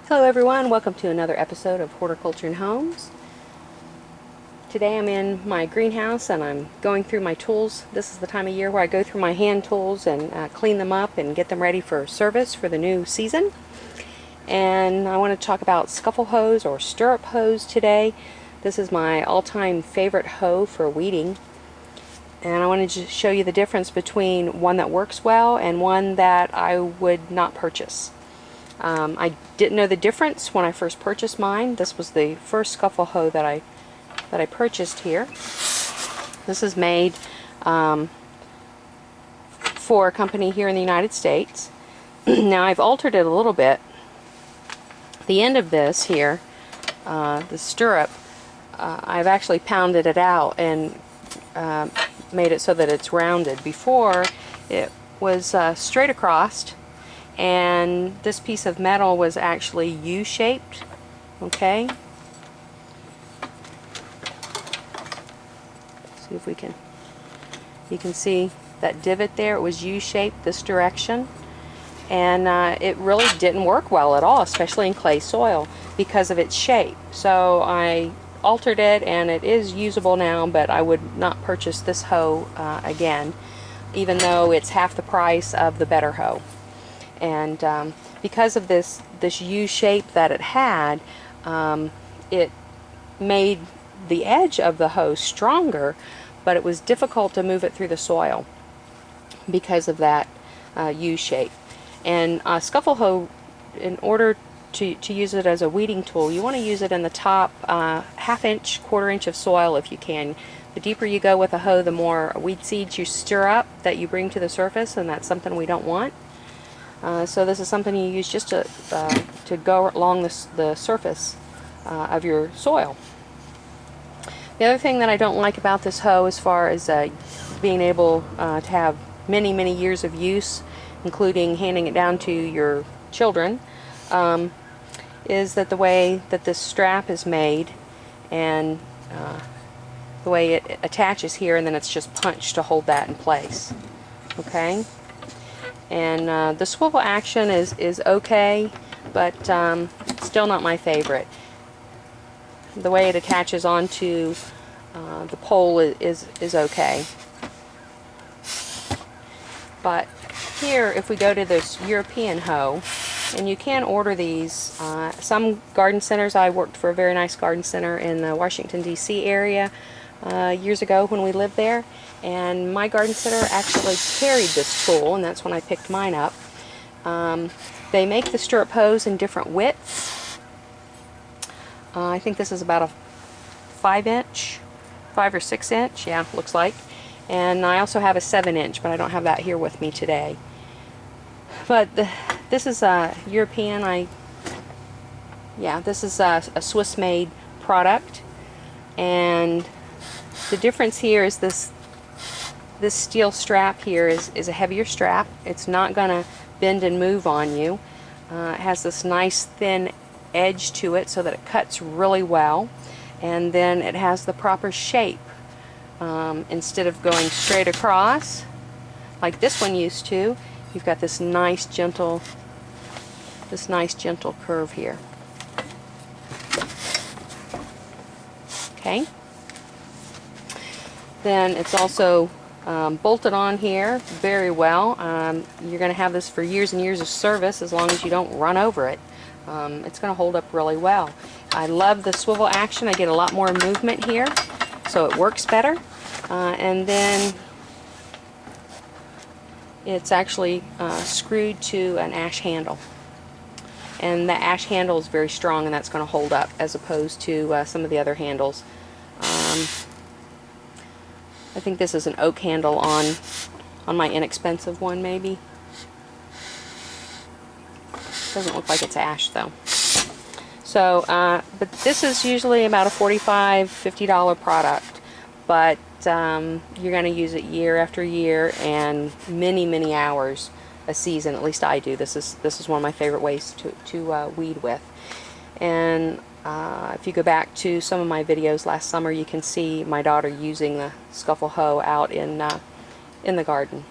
Hello everyone, welcome to another episode of Horticulture and Homes. Today I'm in my greenhouse and I'm going through my tools. This is the time of year where I go through my hand tools and clean them up and get them ready for service for the new season. And I want to talk about scuffle hoes or stirrup hoes today. This is my all-time favorite hoe for weeding. And I wanted to show you the difference between one that works well and one that I would not purchase. I didn't know the difference when I first purchased mine. This was the first scuffle hoe that I purchased here. This is made for a company here in the United States. Now I've altered it a little bit. The end of this here, the stirrup, I've actually pounded it out and made it so that it's rounded. Before it was straight across, and this piece of metal was actually U-shaped. Okay, see if you can see that divot there. It was U-shaped this direction, and it really didn't work well at all, especially in clay soil, because of its shape. So I altered it and it is usable now, but I would not purchase this hoe again, even though it's half the price of the better hoe. And because of this U shape that it had, it made the edge of the hoe stronger, but it was difficult to move it through the soil because of that U shape. And scuffle hoe, in order to use it as a weeding tool, you want to use it in the top half inch, quarter inch of soil if you can. The deeper you go with a hoe, the more weed seeds you stir up that you bring to the surface, and that's something we don't want. So this is something you use just to go along the surface of your soil. The other thing that I don't like about this hoe, as far as being able to have many years of use, including handing it down to your children, is that the way that this strap is made and the way it attaches here, and then it's just punched to hold that in place. Okay? And the swivel action is okay, but still not my favorite. The way it attaches onto the pole is okay. But here, if we go to this European hoe, and you can order these, some garden centers, I worked for a very nice garden center in the Washington, D.C. area years ago when we lived there, and my garden center actually carried this tool, and that's when I picked mine up. They make the stirrup hoes in different widths. I think this is about a 5 or 6 inch, yeah, looks like. And I also have a 7 inch, but I don't have that here with me today. But this is a European, this is a Swiss-made product, and the difference here is this steel strap here is a heavier strap. It's not going to bend and move on you. It has this nice thin edge to it so that it cuts really well, and then it has the proper shape. Instead of going straight across like this one used to, you've got this nice gentle curve here. Okay. Then it's also bolted on here very well. You're going to have this for years and years of service as long as you don't run over it. It's going to hold up really well. I love the swivel action. I get a lot more movement here, so it works better. And then it's actually screwed to an ash handle. And the ash handle is very strong, and that's going to hold up as opposed to some of the other handles. I think this is an oak handle on my inexpensive one, maybe. Doesn't look like it's ash though. So, but this is usually about a $45, $50 product. But you're going to use it year after year and many hours a season. At least I do. This is one of my favorite ways to weed with. And if you go back to some of my videos last summer, you can see my daughter using the scuffle hoe out in the garden.